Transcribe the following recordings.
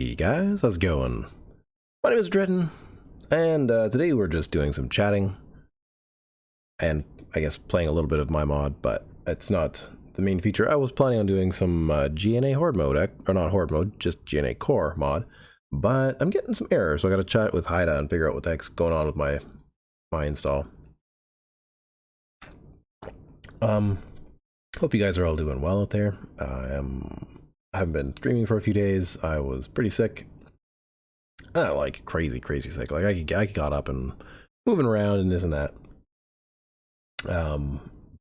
Hey guys, how's it going? My name is Adreden, and today we're just doing some chatting, and I guess playing a little bit of my mod, but it's not the main feature. I was planning on doing some GNA Horde mode, or not Horde mode, just GNA Core mod, but I'm getting some errors, so I gotta chat with Haida and figure out what the heck's going on with my install. Hope you guys are all doing well out there. I haven't been streaming for a few days. I was pretty sick. Not like crazy sick. Like I got up and moving around and this and that.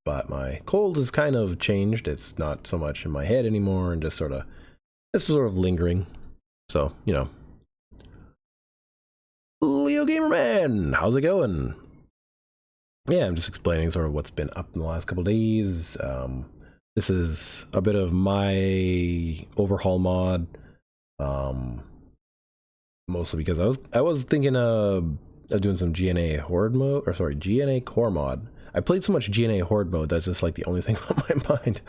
But my cold has kind of changed. It's not so much in my head anymore, and just it's sort of lingering. So you know, Leo Gamer Man, how's it going? Yeah, I'm just explaining sort of what's been up in the last couple days. This is a bit of my overhaul mod. Mostly because I was thinking of doing some GNA Horde mode, or sorry, GNA Core mod. I played so much GNA Horde mode that's just like the only thing on my mind.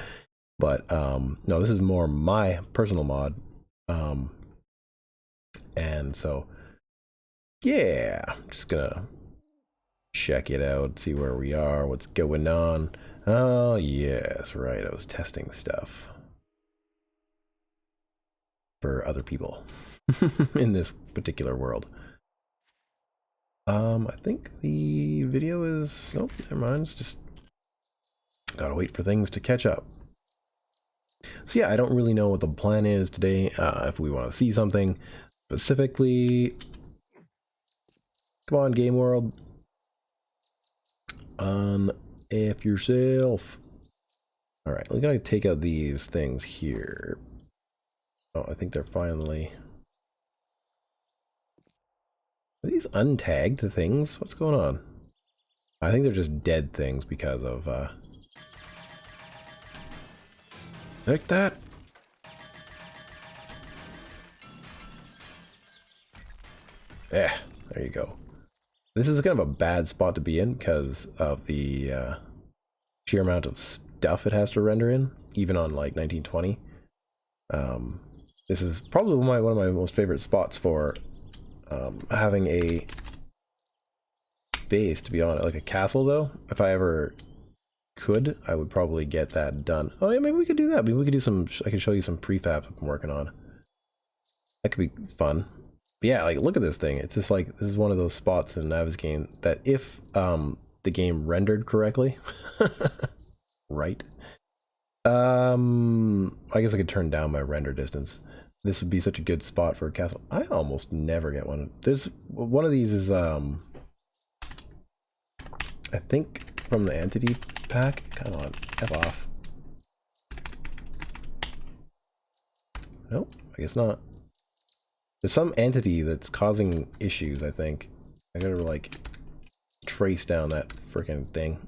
But no, this is more my personal mod. And so yeah, I'm just gonna check it out, see where we are, what's going on. Oh yes, right, I was testing stuff for other people in this particular world. I think the video is, oh, never mind, it's just gotta wait for things to catch up. So yeah, I don't really know what the plan is today, if we want to see something specifically. Come on, game world. F yourself. Alright, we gotta take out these things here. Oh, I think they're finally... Are these untagged things? What's going on? I think they're just dead things because of, Like that! Yeah, there you go. This is kind of a bad spot to be in because of the sheer amount of stuff it has to render in, even on like 1920. This is probably one of my most favorite spots for having a base, to be honest, like a castle though. If I ever could, I would probably get that done. Oh yeah, maybe we could do that. Maybe we could do some, I could show you some prefabs I'm working on. That could be fun. But yeah, like look at this thing. It's just like, this is one of those spots in Navis game that if the game rendered correctly, right? I guess I could turn down my render distance. This would be such a good spot for a castle. I almost never get one. There's one of these is I think from the entity pack. Come on, F off. Nope, I guess not. There's some entity that's causing issues, I think. I gotta like trace down that freaking thing.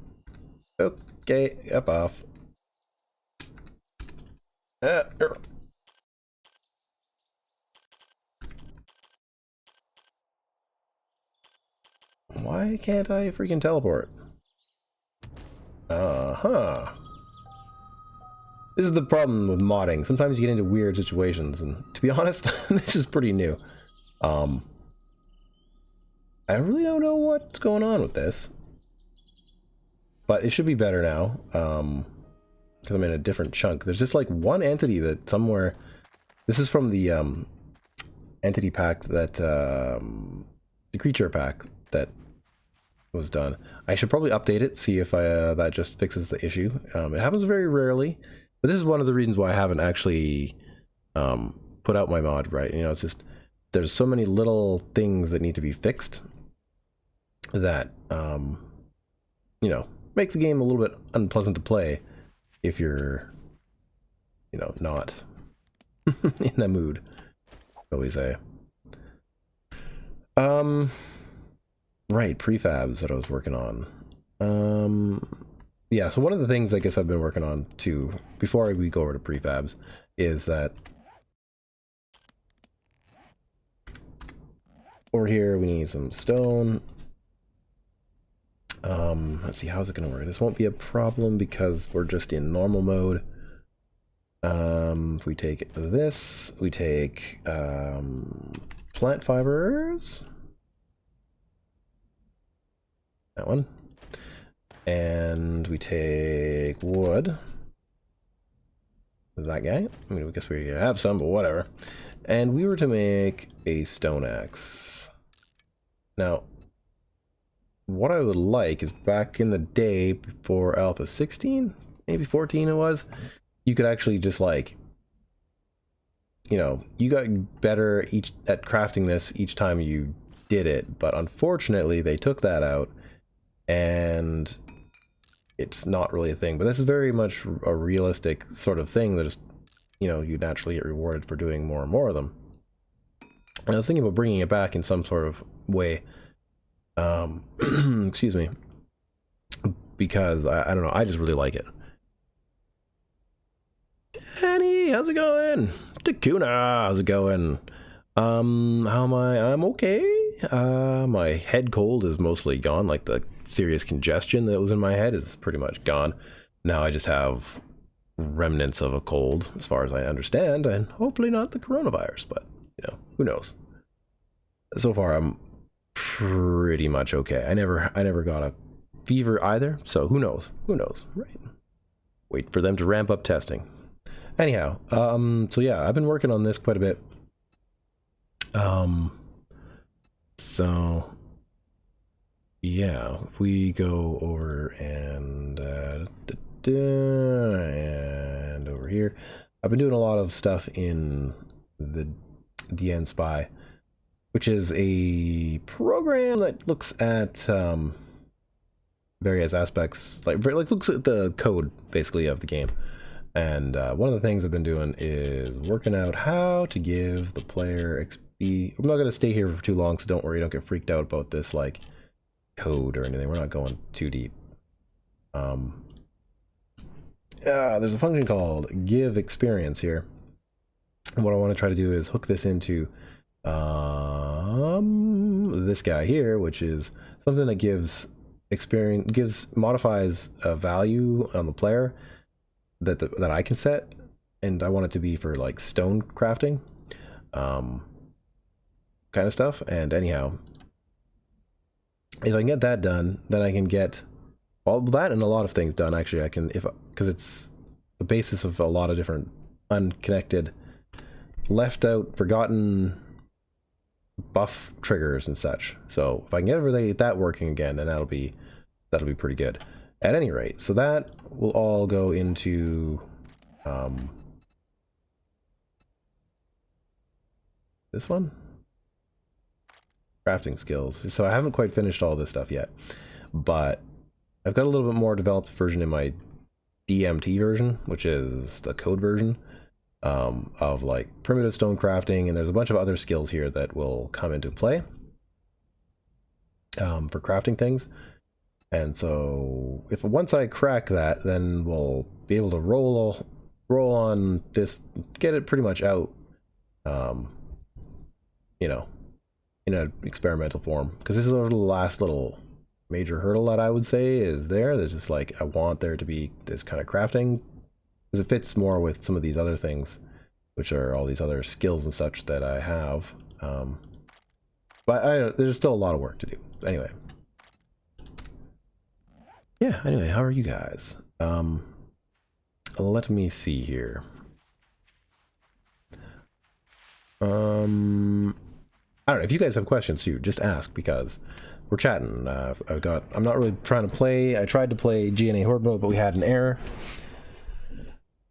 Okay, F off. Why can't I freaking teleport? Uh-huh. This is the problem with modding. Sometimes you get into weird situations, and to be honest, this is pretty new. I really don't know what's going on with this. But it should be better now. Because I'm in a different chunk. There's just like one entity that somewhere... This is from the entity pack that... the creature pack that was done. I should probably update it, see if that just fixes the issue. It happens very rarely, but this is one of the reasons why I haven't actually put out my mod, right? You know, it's just there's so many little things that need to be fixed that you know, make the game a little bit unpleasant to play if you're, you know, not in the mood, shall we say. Right, prefabs that I was working on. Yeah, so one of the things I guess I've been working on too, before we go over to prefabs, is that over here we need some stone. Let's see, how's it gonna work? This won't be a problem because we're just in normal mode. If we take this, we take plant fibers. That one. And we take wood. That guy. I mean, I guess we have some, but whatever. And we were to make a stone axe. Now, what I would like is back in the day before Alpha 16, maybe 14 it was, you could actually just like, you know, you got better at crafting this each time you did it, but unfortunately they took that out and it's not really a thing. But this is very much a realistic sort of thing that is, you know, you naturally get rewarded for doing more and more of them. And I was thinking about bringing it back in some sort of way. Excuse me. Because, I don't know, I just really like it. Danny, how's it going? Takuna, how's it going? How am I? I'm okay. My head cold is mostly gone, like the serious congestion that was in my head is pretty much gone. Now I just have remnants of a cold, as far as I understand, and hopefully not the coronavirus, but, you know, who knows? So far, I'm pretty much okay. I never got a fever either, so who knows? Who knows, right? Wait for them to ramp up testing. Anyhow, so yeah, I've been working on this quite a bit. So yeah, if we go over and over here, I've been doing a lot of stuff in the DN Spy, which is a program that looks at various aspects, like looks at the code basically of the game. And one of the things I've been doing is working out how to give the player XP. I'm not going to stay here for too long, so don't worry, don't get freaked out about this like code or anything. We're not going too deep. There's a function called give experience here. And what I want to try to do is hook this into this guy here, which is something that gives experience, modifies a value on the player that I can set, and I want it to be for like stone crafting kind of stuff. And anyhow, if I can get that done, then I can get all that and a lot of things done. Actually, I can, because it's the basis of a lot of different unconnected, left out, forgotten buff triggers and such. So if I can get that working again, then that'll be pretty good. At any rate, so that will all go into this one, crafting skills. So I haven't quite finished all this stuff yet, but I've got a little bit more developed version in my DMT version, which is the code version of like primitive stone crafting, and there's a bunch of other skills here that will come into play for crafting things. And so once I crack that, then we'll be able to roll on this, get it pretty much out, you know, in an experimental form. Because this is the last little major hurdle that I would say is there. There's just like, I want there to be this kind of crafting, because it fits more with some of these other things, which are all these other skills and such that I have. But there's still a lot of work to do. Anyway. Yeah, anyway, how are you guys? Let me see here. I don't know, if you guys have questions too, just ask, because we're chatting. I'm not really trying to play. I tried to play GNA Horde mode, but we had an error,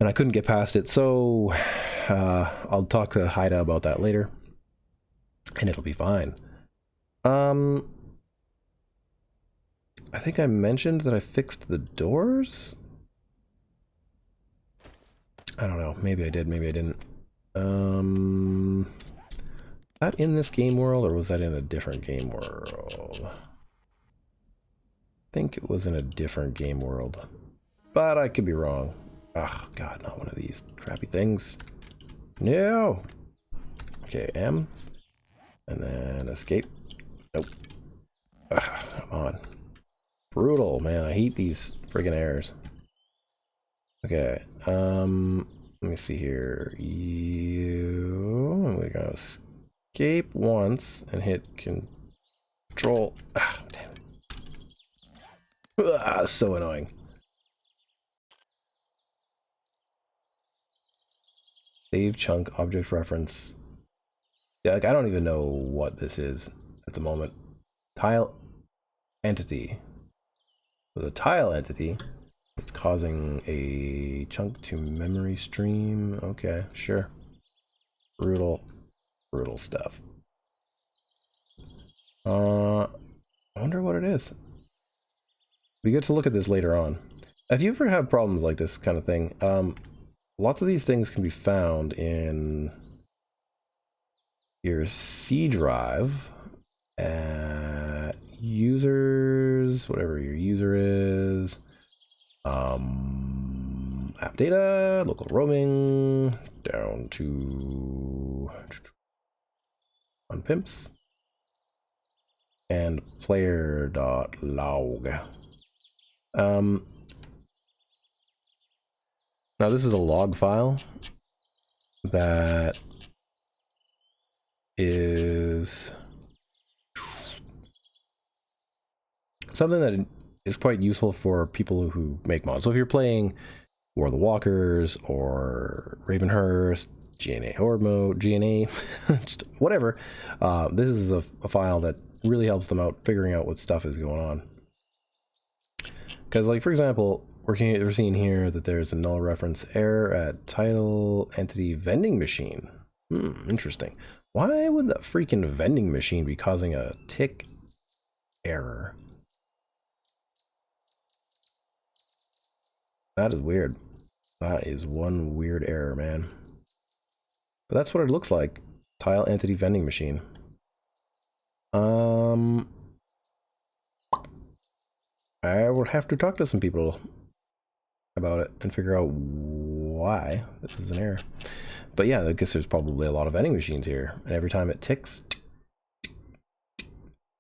and I couldn't get past it, so I'll talk to Haida about that later, and it'll be fine. I think I mentioned that I fixed the doors? I don't know. Maybe I did, maybe I didn't. That in this game world, or was that in a different game world? I think it was in a different game world, but I could be wrong. Oh God, not one of these crappy things. No! Okay, M. And then escape. Nope. Ugh, come on. Brutal, man. I hate these friggin' errors. Okay, Let me see here. We're gonna escape once and hit control. Ah, damn it. Ah, so annoying. Save chunk object reference. Yeah, like I don't even know what this is at the moment. Tile entity. So the tile entity, it's causing a chunk to memory stream. Okay, sure. Brutal stuff. I wonder what it is. We get to look at this later on. If you ever have problems like this kind of thing, lots of these things can be found in your C drive at users, whatever your user is, app data, local roaming, down to on pimps, and player.log. Now this is a log file that is something that is quite useful for people who make mods. So if you're playing War of the Walkers or Ravenhearst, GNA Horde mode, GNA, just whatever, this is a file that really helps them out figuring out what stuff is going on. Because, like, for example, we're seeing here that there's a null reference error at title entity vending machine. Interesting. Why would the freaking vending machine be causing a tick error? That is weird. That is one weird error, man. But that's what it looks like. Tile entity vending machine. I will have to talk to some people about it and figure out why this is an error. But yeah, I guess there's probably a lot of vending machines here, and every time it ticks,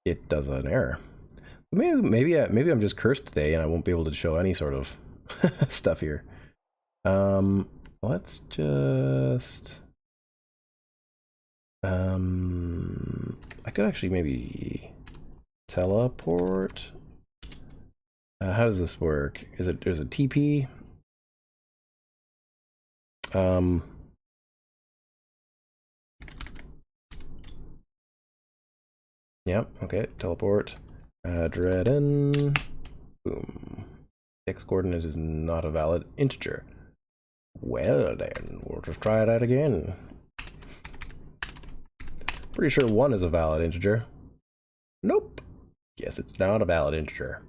it does an error. Maybe I'm just cursed today and I won't be able to show any sort of stuff here. Let's just I could actually maybe teleport. How does this work? There's a TP? Yep, okay, teleport. Adreden. Boom. X coordinate is not a valid integer. Well then, we'll just try that again. Pretty sure 1 is a valid integer. Nope. Guess it's not a valid integer.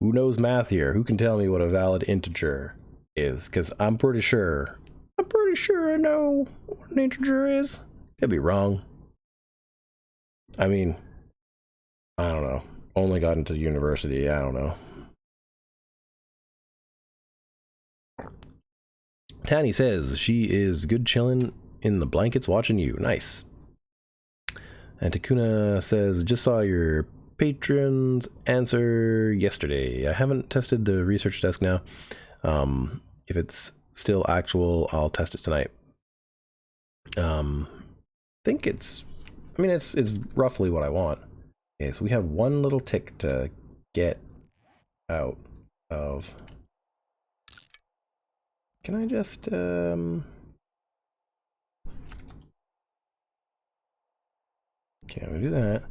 Who knows math here? Who can tell me what a valid integer is? Because I'm pretty sure I know what an integer is. Could be wrong. I mean, I don't know. Only got into university, I don't know. Tanny says she is good chilling in the blankets watching you. Nice. And Takuna says, just saw your patrons answer yesterday. I haven't tested the research desk now. If it's still actual, I'll test it tonight. Think it's roughly what I want. Okay, so we have one little tick to get out of. Can I just can't we do that?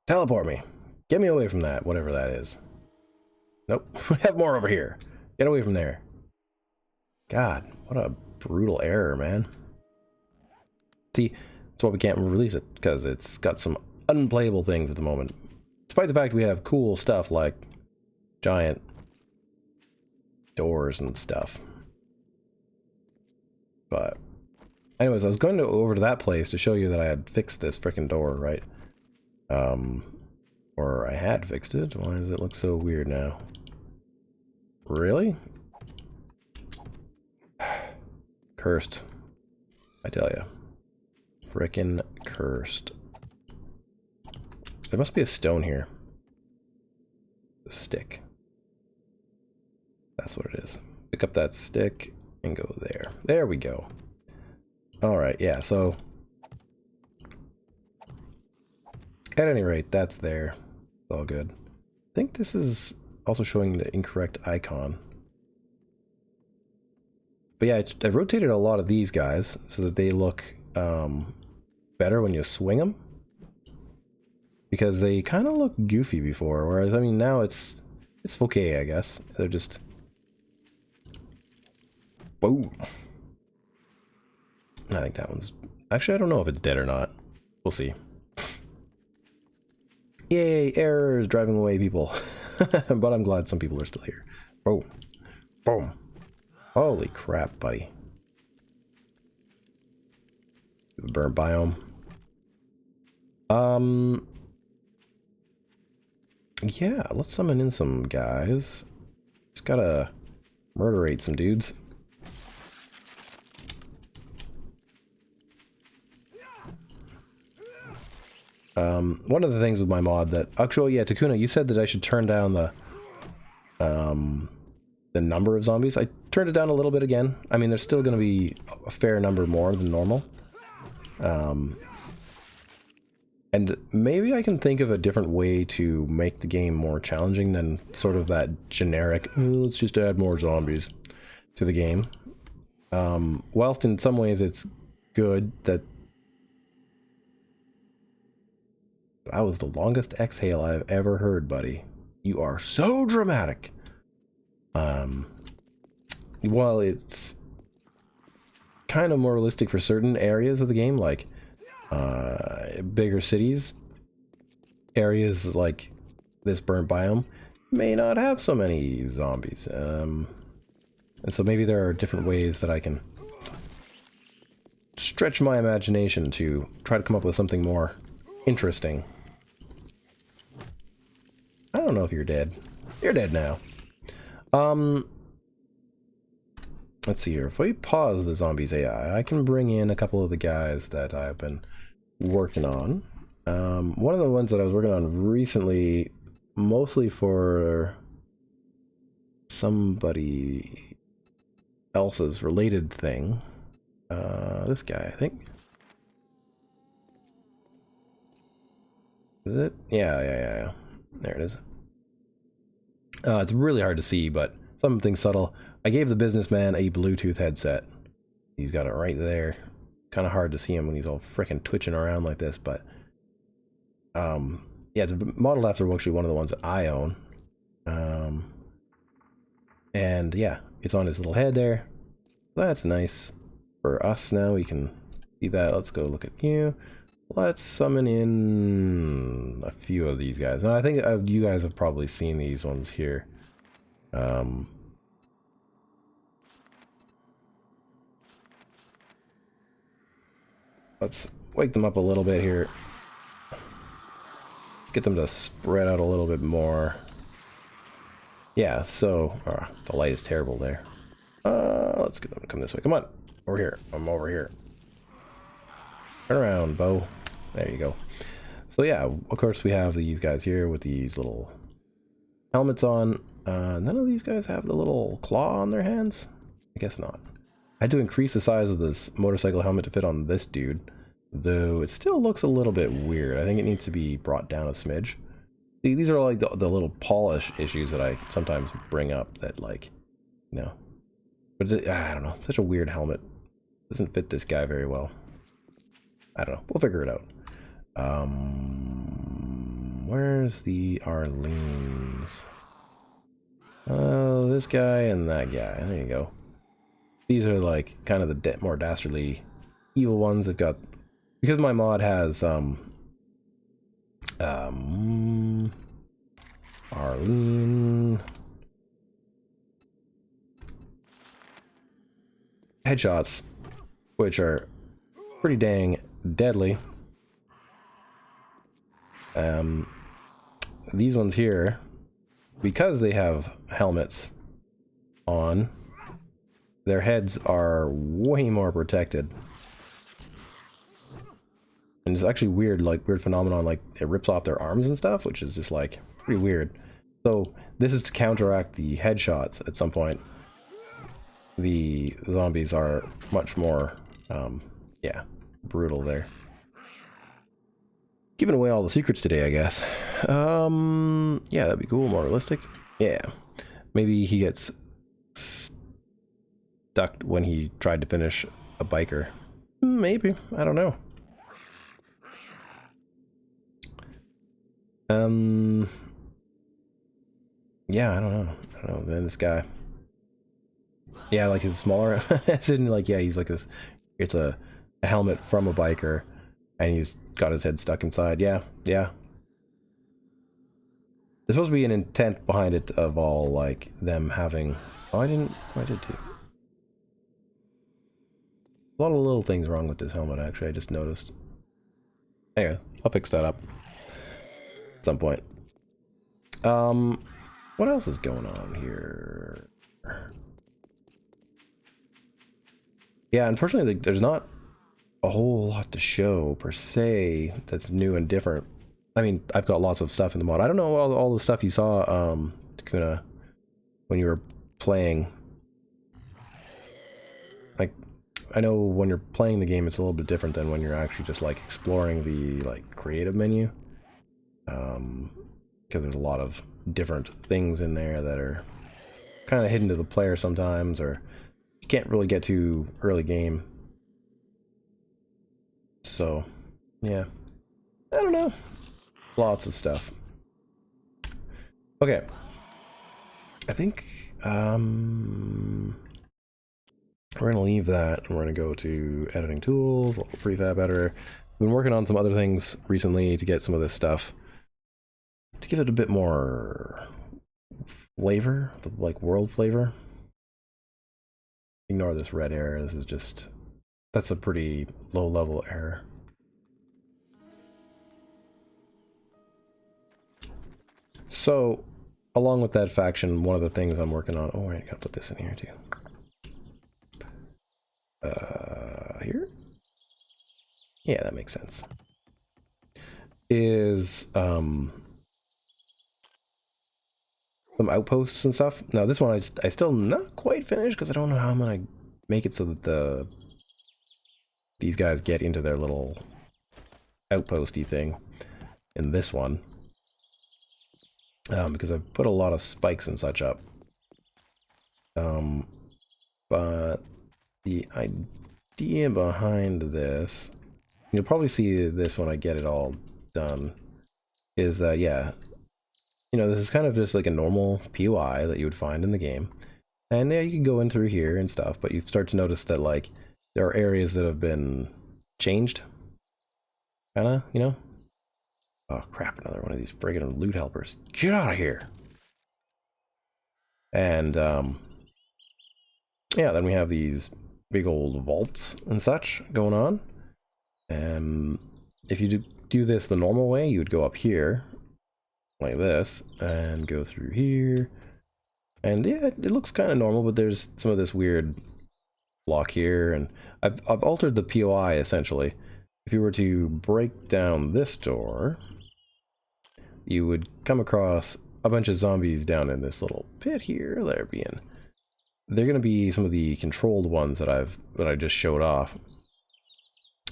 Teleport me. Get me away from that, whatever that is. Nope. We have more over here. Get away from there. God, what a brutal error, man. See, that's why we can't release it, because it's got some unplayable things at the moment. Despite the fact we have cool stuff like giant doors and stuff. But anyways, I was going over to that place to show you that I had fixed this frickin' door, right? Or I had fixed it. Why does it look so weird now? Really? Cursed. I tell ya. Frickin' cursed. There must be a stone here. A stick. That's what it is. Pick up that stick. and go there. There we go. Alright, yeah, so at any rate, that's there. It's all good. I think this is also showing the incorrect icon. But yeah, I rotated a lot of these guys so that they look better when you swing them. Because they kind of look goofy before, whereas, I mean, now it's okay, I guess. They're just... Boom! I think that one's... Actually, I don't know if it's dead or not. We'll see. Yay, errors, driving away people. But I'm glad some people are still here. Boom. Boom. Holy crap, buddy. The burnt biome. Yeah, let's summon in some guys. Just gotta murderate some dudes. One of the things with my mod that... Actually, yeah, Takuna, you said that I should turn down the number of zombies. I turned it down a little bit again. I mean, there's still going to be a fair number more than normal. And maybe I can think of a different way to make the game more challenging than sort of that generic, let's just add more zombies to the game. Whilst in some ways it's good that... That was the longest exhale I've ever heard, buddy. You are so dramatic. Well, it's kind of more realistic for certain areas of the game, like bigger cities. Areas like this burnt biome may not have so many zombies. And so maybe there are different ways that I can stretch my imagination to try to come up with something more interesting. I don't know if you're dead. You're dead now. Let's see here. If we pause the zombies AI, I can bring in a couple of the guys that I've been working on. One of the ones that I was working on recently, mostly for somebody else's related thing. This guy, I think. Is it? Yeah. There it is. It's really hard to see, but something subtle. I gave the businessman a Bluetooth headset. He's got it right there. Kind of hard to see him when he's all frickin' twitching around like this, but... yeah, the model apps are actually one of the ones that I own. And yeah, it's on his little head there. That's nice. For us now, we can see that. Let's go look at you. Let's summon in a few of these guys. Now, I think you guys have probably seen these ones here. Let's wake them up a little bit here. Let's get them to spread out a little bit more. Yeah, so... the light is terrible there. Let's get them to come this way. Come on! Over here. I'm over here. Turn around, Bo. There you go. So yeah, of course we have these guys here with these little helmets on. None of these guys have the little claw on their hands? I guess not. I had to increase the size of this motorcycle helmet to fit on this dude, though it still looks a little bit weird. I think it needs to be brought down a smidge. See, these are like the little polish issues that I sometimes bring up that, like, you know. But I don't know, such a weird helmet. Doesn't fit this guy very well. I don't know, we'll figure it out. Where's the Arlene's? Oh, this guy and that guy. There you go. These are like kind of the more dastardly evil ones that got... Because my mod has Arlene headshots, which are pretty dang deadly. These ones here, because they have helmets on, their heads are way more protected. And it's actually weird, like weird phenomenon, like it rips off their arms and stuff, which is just like pretty weird. So this is to counteract the headshots at some point. the zombies are much more, yeah, brutal there. Giving away all the secrets today, I guess. Yeah, that'd be cool, more realistic. Yeah. Maybe he gets stuck when he tried to finish a biker. Maybe, I don't know. Yeah, I don't know. Man, this guy. Yeah, like his smaller, as in like, yeah, he's like this, it's a helmet from a biker, and he's got his head stuck inside. Yeah, yeah. There's supposed to be an intent behind it of all, like, them having... Oh, I did too. A lot of little things wrong with this helmet, actually, I just noticed. Anyway, I'll fix that up at some point. What else is going on here? Yeah, unfortunately, like, there's not a whole lot to show, per se, that's new and different. I mean, I've got lots of stuff in the mod. I don't know all the stuff you saw, Takuna, when you were playing. Like, I know when you're playing the game, it's a little bit different than when you're actually just, like, exploring the, like, creative menu. Because there's a lot of different things in there that are kind of hidden to the player sometimes, or you can't really get to early game. So, yeah. I don't know. Lots of stuff. Okay. I think, we're gonna leave that, and we're gonna go to editing tools, prefab editor. I've been working on some other things recently to get some of this stuff to give it a bit more flavor, like world flavor. Ignore this red error. This is just, that's a pretty low level error. So, along with that faction, one of the things I'm working on. Oh, I gotta put this in here too. Here? Yeah, that makes sense. Is some outposts and stuff. Now this one I still not quite finished because I don't know how I'm gonna make it so that these guys get into their little outposty thing in this one. Because I've put a lot of spikes and such up. But the idea behind this, you'll probably see this when I get it all done, is that, yeah, you know, this is kind of just like a normal POI that you would find in the game. And yeah, you can go in through here and stuff, but you start to notice that, like, there are areas that have been changed. Kinda, you know? Oh crap, another one of these friggin' loot helpers. Get out of here! And, yeah, then we have these big old vaults and such going on. If you do this the normal way, you would go up here, like this, and go through here. And yeah, it looks kind of normal, but there's some of this weird block here, and I've altered the POI, essentially. If you were to break down this door, you would come across a bunch of zombies down in this little pit here. They're going to be some of the controlled ones that I just showed off,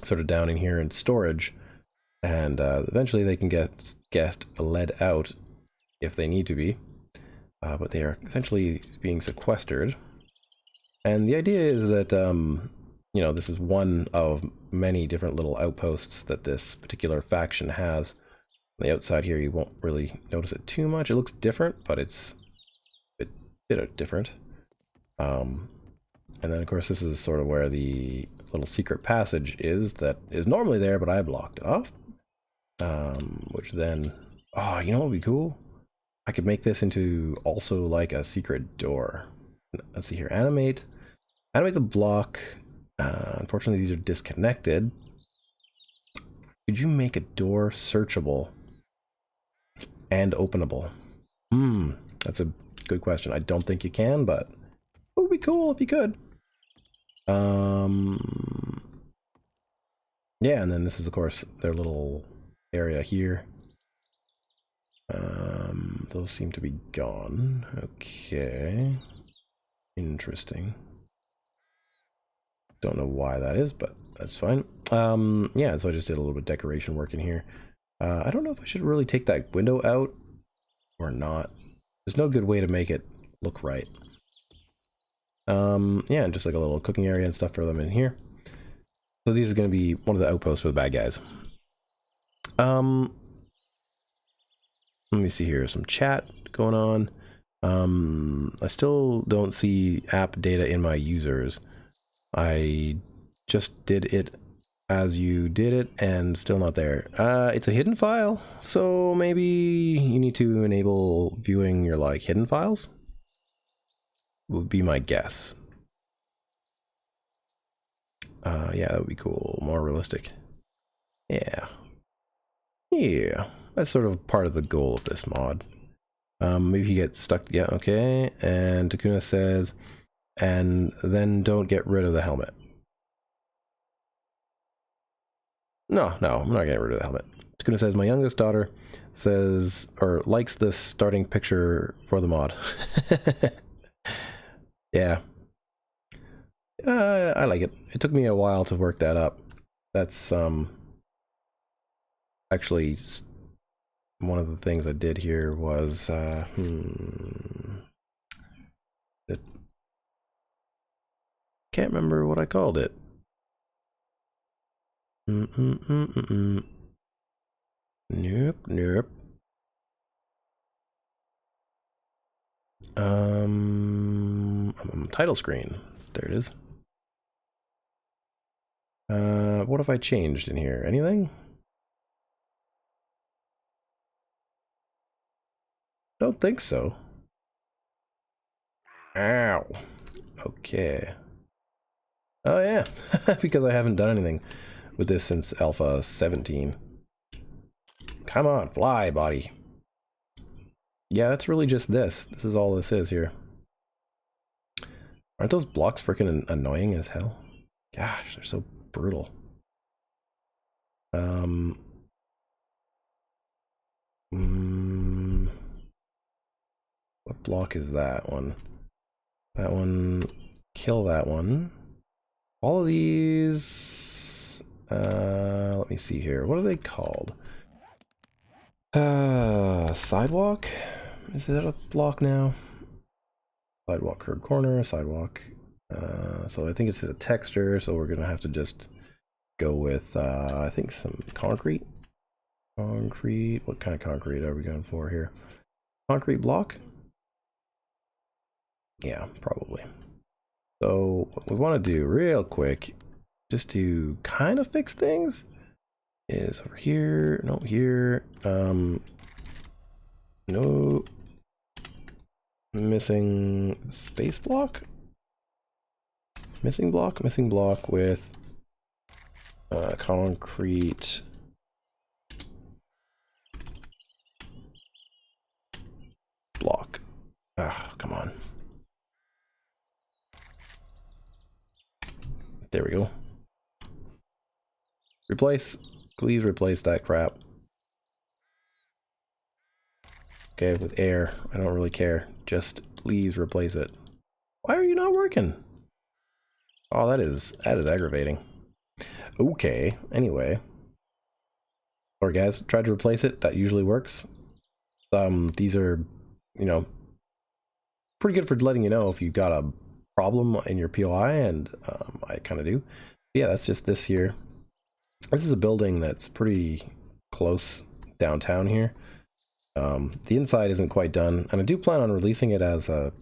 sort of down in here in storage, and eventually they can get led out if they need to be, but they are essentially being sequestered. And the idea is that you know, this is one of many different little outposts that this particular faction has. On the outside here, you won't really notice it too much. It looks different, but it's a bit different. And then, of course, this is sort of where the little secret passage is that is normally there, but I blocked it off. Which then... Oh, you know what would be cool? I could make this into also like a secret door. Let's see here. Animate the block. Unfortunately, these are disconnected. Could you make a door searchable and openable? That's a good question. I don't think you can, but it would be cool if you could. Yeah, and then this is, of course, their little area here. Those seem to be gone. Okay. Interesting. Don't know why that is, but that's fine. Yeah, so I just did a little bit of decoration work in here. I don't know if I should really take that window out or not. There's no good way to make it look right. Yeah, and just like a little cooking area and stuff for them in here. So these are going to be one of the outposts for the bad guys. Let me see here, some chat going on. I still don't see app data in my users. I just did it as you did it and still not there. It's a hidden file, so maybe you need to enable viewing your like hidden files. Would be my guess. Yeah, that would be cool. More realistic. Yeah. Yeah. That's sort of part of the goal of this mod. Maybe he gets stuck. Yeah, okay. And Takuna says, and then don't get rid of the helmet. No, I'm not getting rid of the helmet. Takuna says, my youngest daughter says, or likes this starting picture for the mod. Yeah. I like it. It took me a while to work that up. That's, actually one of the things I did here was, can't remember what I called it. Nope. Title screen. There it is. What have I changed in here? Anything? Don't think so. Ow. Okay. Oh yeah, because I haven't done anything with this since Alpha 17. Come on, fly, body. Yeah, that's really just this. This is all this is here. Aren't those blocks freaking annoying as hell? Gosh, they're so brutal. What block is that one? That one, kill that one. All of these, let me see here. What are they called? Sidewalk? Is that a block now? Sidewalk, curb corner, sidewalk. So I think it's a texture, so we're gonna have to just go with, I think some concrete. Concrete, what kind of concrete are we going for here? Concrete block? Yeah, probably. So what we want to do real quick, just to kind of fix things, is over here, no, here, no, missing space block, missing block with concrete block. Ah, come on. There we go. Replace. Please replace that crap. Okay, with air. I don't really care. Just please replace it. Why are you not working? Oh, that is aggravating. Okay, anyway. Or guys, tried to replace it. That usually works. These are, you know, pretty good for letting you know if you've got a problem in your POI, and I kind of do. Yeah, that's just this here. This is a building that's pretty close downtown here. The inside isn't quite done, and I do plan on releasing it as a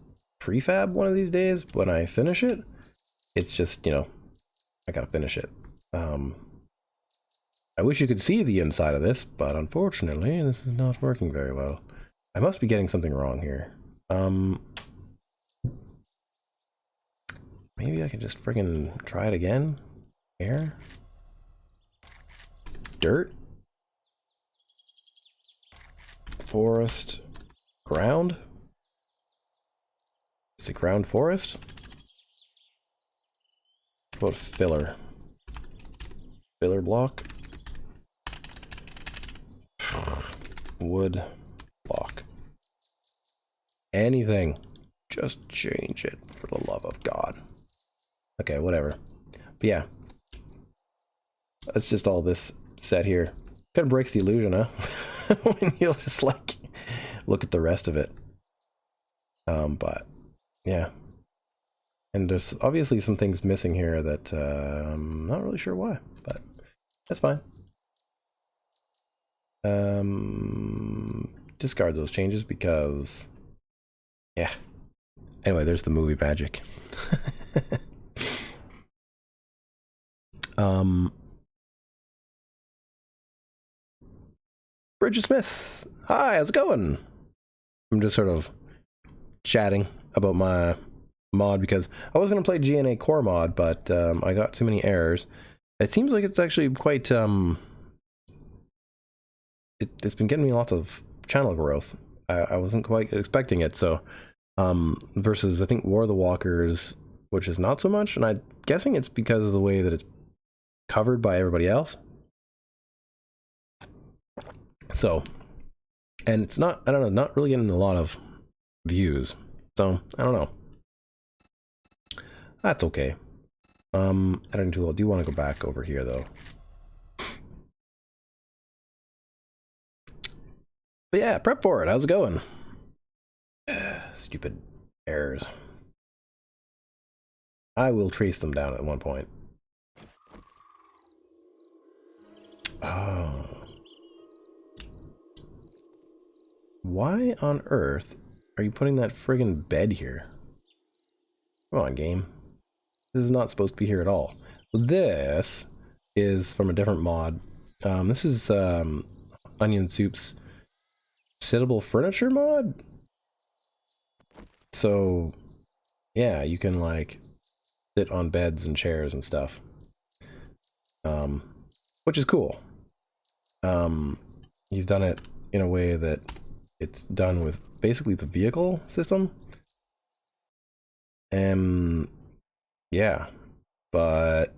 prefab one of these days when I finish it. It's just, you know, I gotta finish it. I wish you could see the inside of this, but unfortunately this is not working very well. I must be getting something wrong here. Maybe I can just friggin' try it again. Air. Dirt. Forest. Ground. Is it ground forest? What about filler? Filler block. Wood block. Anything. Just change it for the love of God. Okay, whatever. yeah. It's just all this set here. Kind of breaks the illusion, huh? When you just like look at the rest of it. But yeah. And there's obviously some things missing here that I'm not really sure why, but that's fine. Discard those changes because, yeah. Anyway, there's the movie magic. Bridget Smith, hi, how's it going? I'm just sort of chatting about my mod because I was going to play GNA core mod, but I got too many errors. It seems like it's actually quite it's been getting me lots of channel growth. I wasn't quite expecting it, so versus I think War of the Walkers, which is not so much, and I'm guessing it's because of the way that it's covered by everybody else. So, and it's not, I don't know, not really getting a lot of views, so I don't know. That's okay. Editing tool, I do want to go back over here though. But yeah, prep for it. How's it going? Stupid errors. I will trace them down at one point. Oh. Why on earth are you putting that friggin' bed here? Come on, game. This is not supposed to be here at all. This is from a different mod. This is Onion Soup's sittable furniture mod. So yeah, you can like sit on beds and chairs and stuff, which is cool. He's done it in a way that it's done with basically the vehicle system. Yeah, but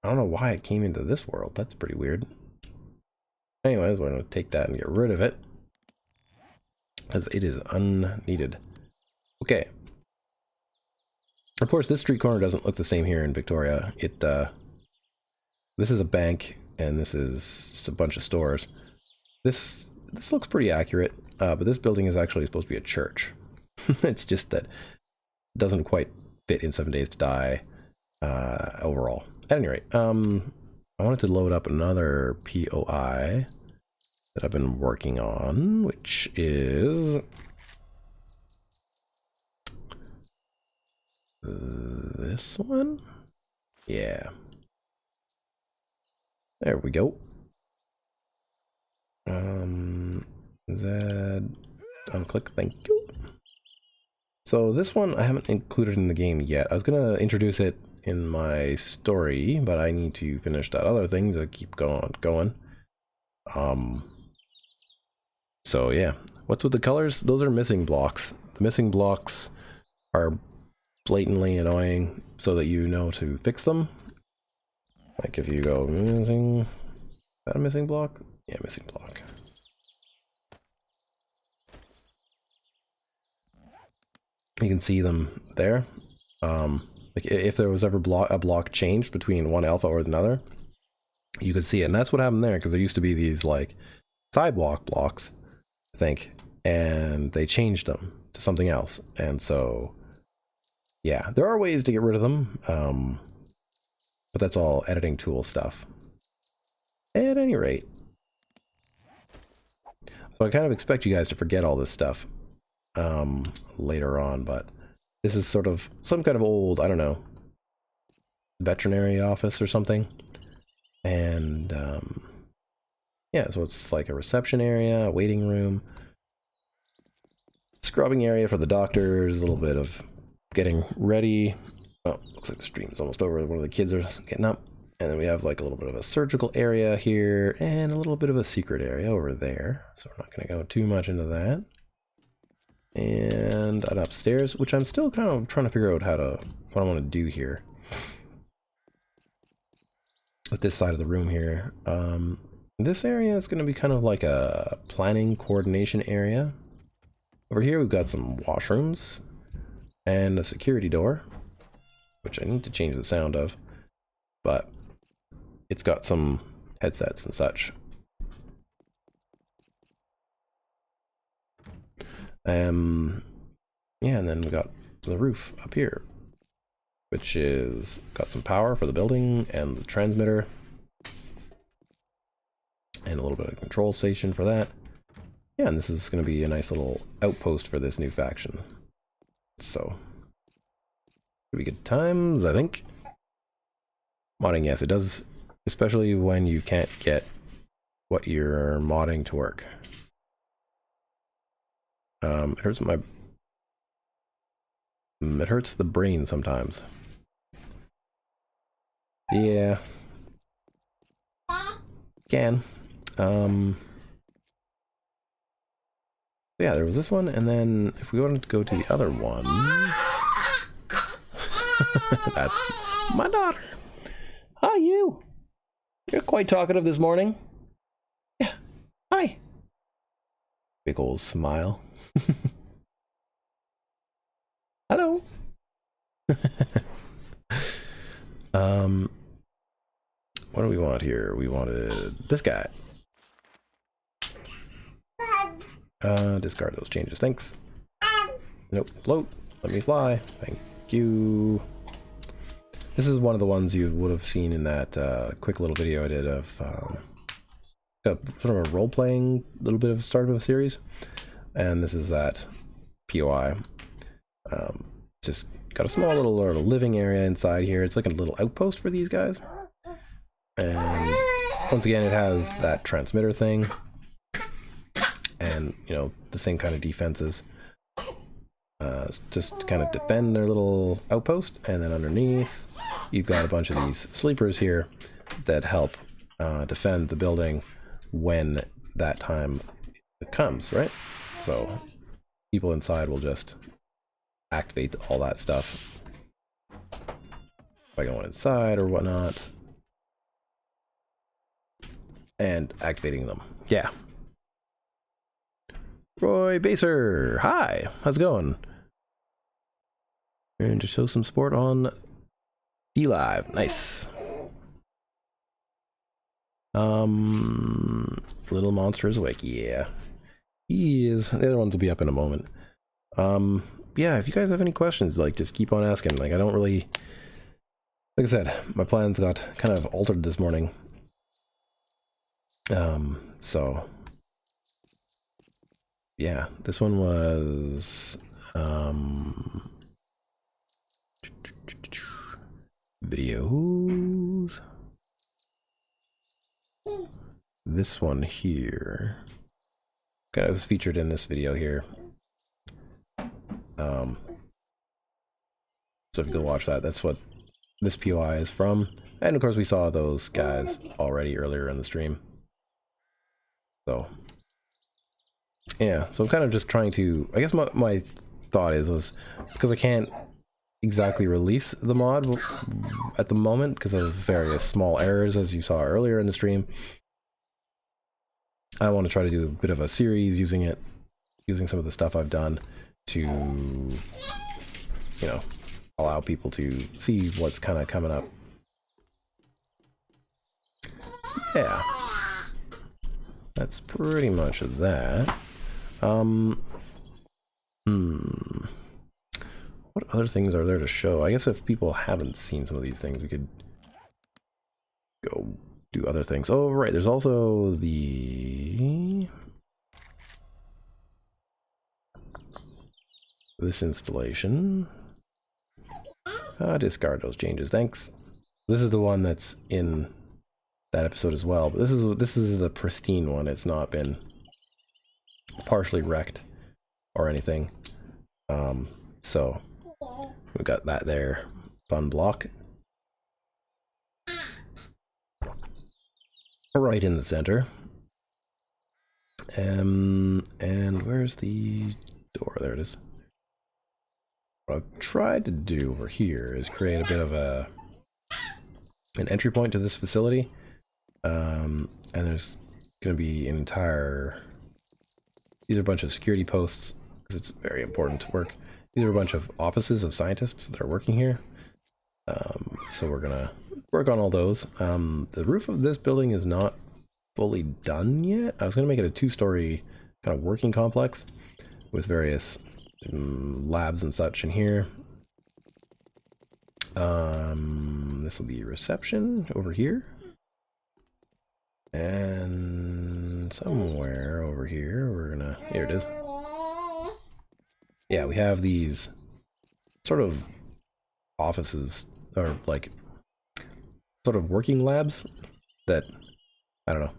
I don't know why it came into this world. That's pretty weird. Anyways, we're going to take that and get rid of it because it is unneeded. Okay. Of course, this street corner doesn't look the same here in Victoria. This is a bank, and this is just a bunch of stores. This looks pretty accurate, but this building is actually supposed to be a church. It's just that it doesn't quite fit in 7 Days to Die overall. At any rate, I wanted to load up another POI that I've been working on, which is this one. Yeah. There we go. Unclick, thank you. So this one I haven't included in the game yet. I was gonna introduce it in my story, but I need to finish that other thing to keep going. So yeah, what's with the colors? Those are missing blocks. The missing blocks are blatantly annoying so that you know to fix them. Like if you go missing, is that a missing block? Yeah, missing block. You can see them there. Like if there was ever a block changed between one alpha or another, you could see it. And that's what happened there, because there used to be these like sidewalk blocks, I think, and they changed them to something else. And so, yeah, there are ways to get rid of them, but that's all editing tool stuff. At any rate, so I kind of expect you guys to forget all this stuff later on, but this is sort of some kind of old, I don't know, veterinary office or something. And yeah, so it's just like a reception area, a waiting room, scrubbing area for the doctors, a little bit of getting ready. Oh, looks like the stream's almost over. One of the kids are getting up. And then we have like a little bit of a surgical area here and a little bit of a secret area over there. So we're not going to go too much into that. And an upstairs, which I'm still kind of trying to figure out what I want to do here with this side of the room here. This area is going to be kind of like a planning coordination area. Over here we've got some washrooms and a security door, which I need to change the sound of. but it's got some headsets and such. Yeah, and then we got the roof up here, which is got some power for the building and the transmitter, and a little bit of control station for that. Yeah, and this is going to be a nice little outpost for this new faction. So, it'll be good times, I think. Modding, yes, it does, especially when you can't get what you're modding to work. It hurts it hurts the brain sometimes. Yeah. Can. Yeah, there was this one, and then if we wanted to go to the other one... That's my daughter. Hi, you. You're quite talkative this morning. Yeah. Hi. Big old smile. Hello. What do we want here? We wanted this guy. Discard those changes. Thanks. Nope. Float. Let me fly. Thank you. This is one of the ones you would have seen in that quick little video I did of sort of a role-playing little bit of start of a series. And this is that POI. Just got a small little living area inside here. It's like a little outpost for these guys. And once again, it has that transmitter thing. And, you know, the same kind of defenses. Just to kind of defend their little outpost. And then underneath, you've got a bunch of these sleepers here that help defend the building when that time comes, right? So people inside will just activate all that stuff by going inside or whatnot and activating them. Yeah. Roy Baser, hi, how's it going? And to show some support on D-Live, nice. Little Monster is awake, yeah. He is. The other ones will be up in a moment. Yeah, if you guys have any questions, like, just keep on asking. Like, I don't really... Like I said, my plans got kind of altered this morning. So... Yeah, this one was... videos. This one here kind of was featured in this video here. So if you go watch that, that's what this POI is from. And of course we saw those guys already earlier in the stream. So yeah, so I'm kind of just trying to, I guess my thought is because I can't exactly release the mod at the moment because of various small errors, as you saw earlier in the stream. I want to try to do a bit of a series using some of the stuff I've done to, you know, allow people to see what's kind of coming up. Yeah, that's pretty much that. What other things are there to show? I guess if people haven't seen some of these things, we could go do other things. Oh, right, there's also this installation. Discard those changes, thanks. This is the one that's in that episode as well, but this is the pristine one. It's not been partially wrecked or anything. So we've got that there. Fun block. Right in the center. And where's the door? There it is. What I've tried to do over here is create a bit of an entry point to this facility. And there's going to be an entire... These are a bunch of security posts, because it's very important to work. These are a bunch of offices of scientists that are working here. So we're going to work on all those. The roof of this building is not fully done yet. I was going to make it a two-story kind of working complex with various labs and such in here. This will be reception over here. And somewhere over here, we're gonna... Here it is. Yeah, we have these sort of offices, or like sort of working labs that, I don't know,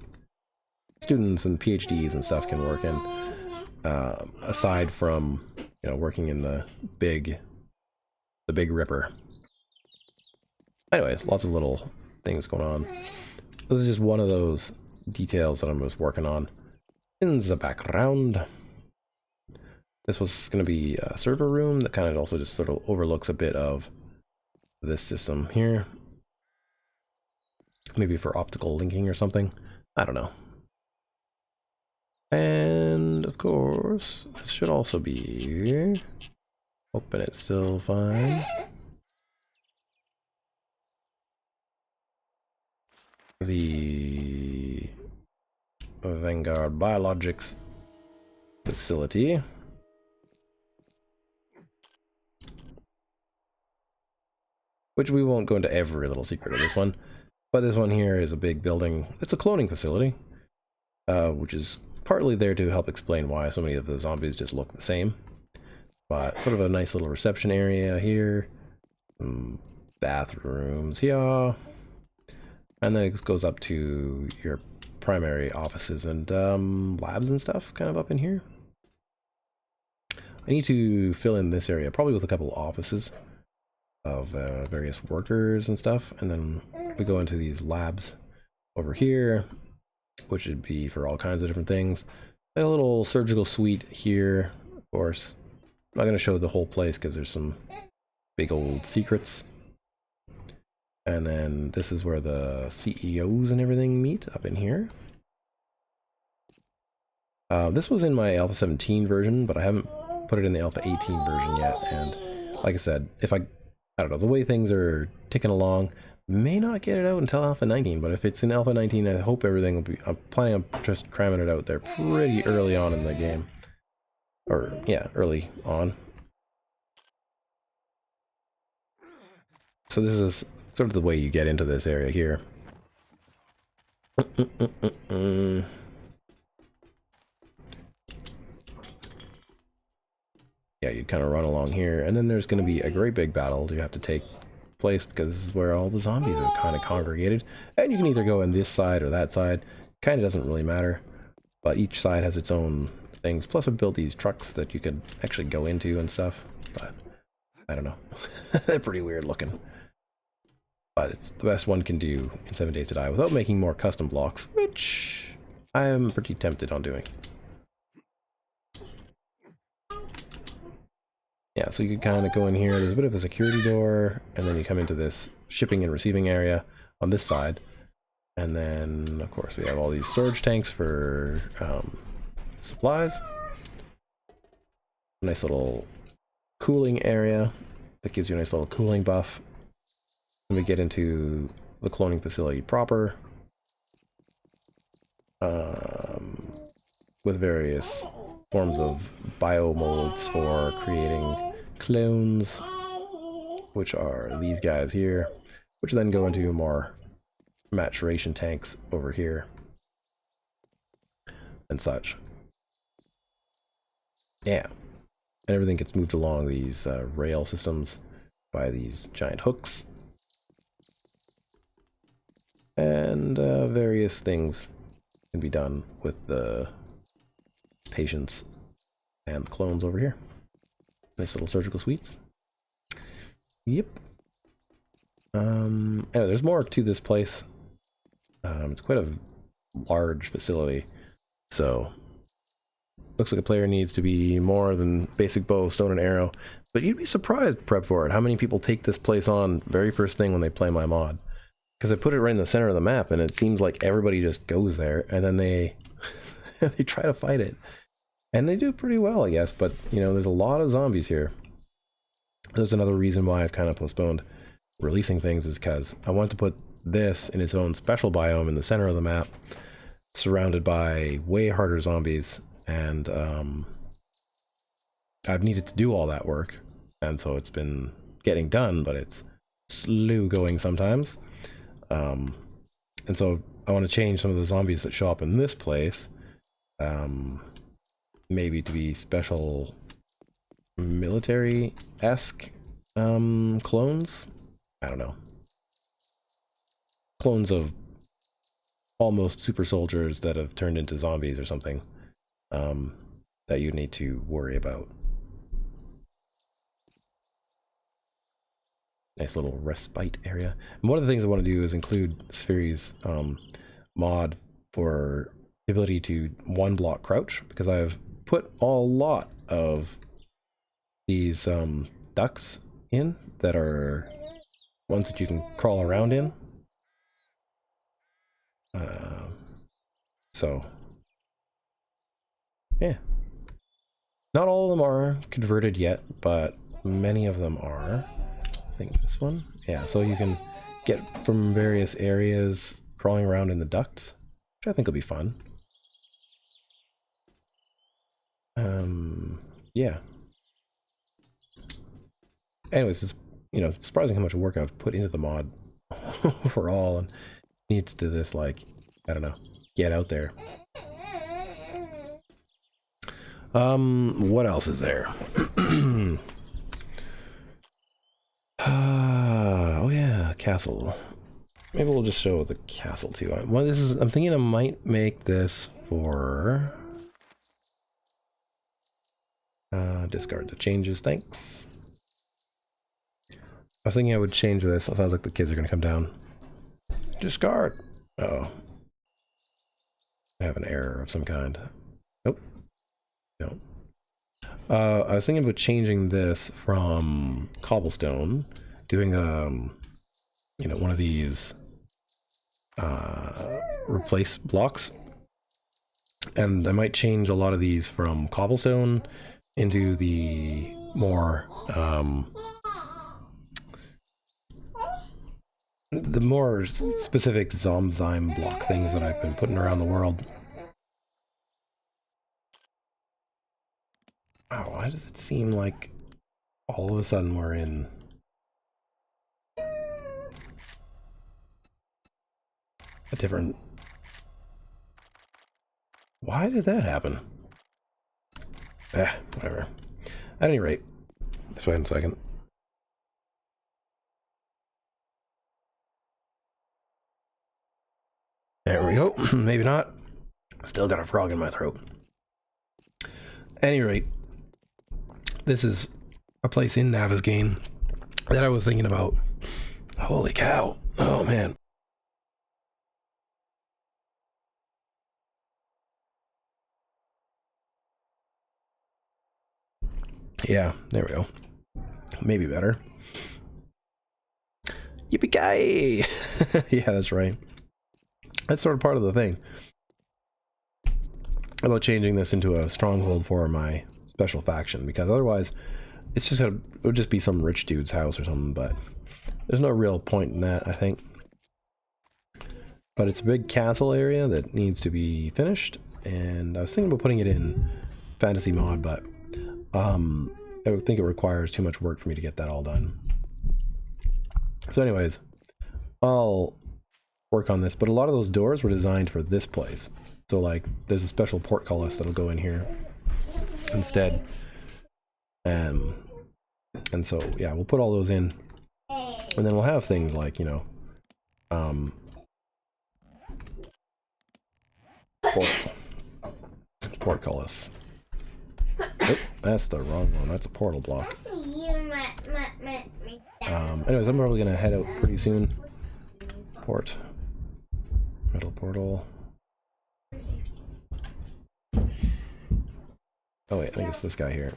students and PhDs and stuff can work in, aside from, you know, working in the Big Ripper. Anyways, lots of little things going on. This is just one of those details that I'm just working on in the background. This was going to be a server room that kind of also just sort of overlooks a bit of this system here. Maybe for optical linking or something. I don't know. And of course, this should also be... Open it still fine. The Vanguard Biologics facility. Which we won't go into every little secret of this one. But this one here is a big building. It's a cloning facility. Which is partly there to help explain why so many of the zombies just look the same. But sort of a nice little reception area here. Bathrooms here. And then it goes up to your primary offices and labs and stuff kind of up in here. I need to fill in this area, probably with a couple offices of various workers and stuff. And then we go into these labs over here, which would be for all kinds of different things. A little surgical suite here, of course. I'm not going to show the whole place because there's some big old secrets. And then this is where the CEOs and everything meet, up in here. This was in my Alpha 17 version, but I haven't put it in the Alpha 18 version yet. And like I said, if I don't know, the way things are ticking along, may not get it out until Alpha 19, but if it's in Alpha 19, I hope everything will be... I'm planning on just cramming it out there pretty early on in the game. Or, yeah, early on. So this is sort of the way you get into this area here. Yeah, you kind of run along here, and then there's going to be a great big battle you have to take place, because this is where all the zombies are kind of congregated. And you can either go on this side or that side. Kind of doesn't really matter, but each side has its own things. Plus I've built these trucks that you could actually go into and stuff, but I don't know. They're pretty weird looking. But it's the best one can do in 7 Days to Die without making more custom blocks, which I am pretty tempted on doing. Yeah, so you can kind of go in here. There's a bit of a security door, and then you come into this shipping and receiving area on this side. And then, of course, we have all these storage tanks for supplies. Nice little cooling area that gives you a nice little cooling buff. And we get into the cloning facility proper, with various forms of biomolds for creating clones, which are these guys here, which then go into more maturation tanks over here and such. Yeah, and everything gets moved along these rail systems by these giant hooks, and various things can be done with the patients and the clones over here. Nice little surgical suites. Yep. Anyway, there's more to this place. It's quite a large facility, so looks like a player needs to be more than basic bow, stone, and arrow. But you'd be surprised, Prep for it, how many people take this place on very first thing when they play my mod. Because I put it right in the center of the map, and it seems like everybody just goes there, and then they they try to fight it. And they do pretty well, I guess, but, you know, there's a lot of zombies here. There's another reason why I've kind of postponed releasing things is because I want to put this in its own special biome in the center of the map, surrounded by way harder zombies, and I've needed to do all that work, and so it's been getting done, but it's slow going sometimes. And so I want to change some of the zombies that show up in this place, maybe to be special military-esque clones. I don't know. Clones of almost super soldiers that have turned into zombies or something, that you need to worry about. Nice little respite area. And one of the things I want to do is include Sphere's mod for the ability to one block crouch, because I've put a lot of these ducks in that are ones that you can crawl around in. So yeah, not all of them are converted yet, but many of them are. I think this one, yeah, so you can get from various areas crawling around in the ducts, which I think will be fun. Yeah. Anyways, it's, you know, surprising how much work I've put into the mod overall, and needs to this, like, I don't know, get out there. What else is there? Oh yeah, castle. Maybe we'll just show the castle too. Well, this is, I'm thinking I might make this for discard the changes, thanks. I was thinking I would change this. It sounds like the kids are gonna come down. Discard. Oh, I have an error of some kind. Nope. No. I was thinking about changing this from cobblestone, doing you know, one of these replace blocks, and I might change a lot of these from cobblestone into the more specific Zomzyme block things that I've been putting around the world. Oh, why does it seem like all of a sudden we're in a different... Why did that happen? Whatever. At any rate, just wait a second. There we go. Maybe not. Still got a frog in my throat. At any rate, this is a place in Navezgane that I was thinking about. Holy cow. Oh, man. Yeah, there we go. Maybe better. Yippee-ki-yay! Yeah, that's right. That's sort of part of the thing about changing this into a stronghold for my special faction, because otherwise it's just it would just be some rich dude's house or something, but there's no real point in that, I think. But it's a big castle area that needs to be finished, and I was thinking about putting it in fantasy mod, but I would think it requires too much work for me to get that all done. So anyways, I'll work on this, but a lot of those doors were designed for this place. So like, there's a special portcullis that'll go in here instead. And so, yeah, we'll put all those in. And then we'll have things like, you know, portcullis. Oh, that's the wrong one. That's a portal block. Anyways, I'm probably gonna head out pretty soon. Metal portal. Oh wait, I think it's this guy here.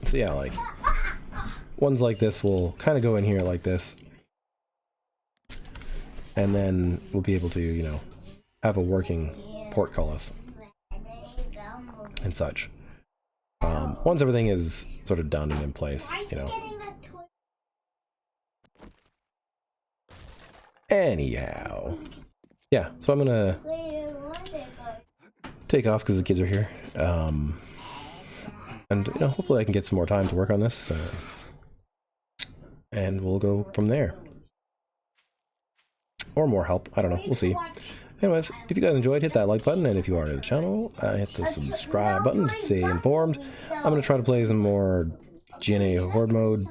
So yeah, like, ones like this will kind of go in here like this. And then we'll be able to, you know, have a working portcullis and such. Once everything is sort of done and in place, you know. Anyhow, yeah, so I'm gonna take off because the kids are here. And, you know, hopefully I can get some more time to work on this. And we'll go from there. Or more help. I don't know. We'll see. Anyways, if you guys enjoyed, hit that like button. And if you are new to the channel, hit the subscribe button to stay informed. I'm going to try to play some more GNA Horde mode.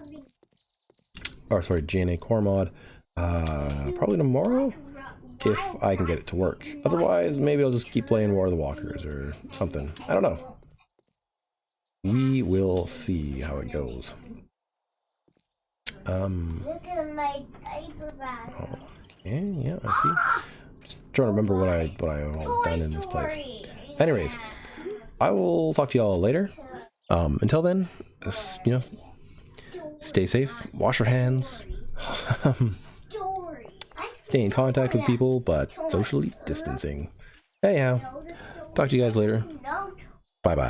Or, sorry, GNA Core mod. Probably tomorrow, if I can get it to work. Otherwise, maybe I'll just keep playing War of the Walkers or something. I don't know. We will see how it goes. Look at my diaper bag. Okay, yeah, I see. Just trying to remember what I all done in this place. Anyways, I will talk to y'all later. Until then, you know, stay safe, wash your hands, stay in contact with people, but socially distancing. Anyhow, talk to you guys later. Bye bye.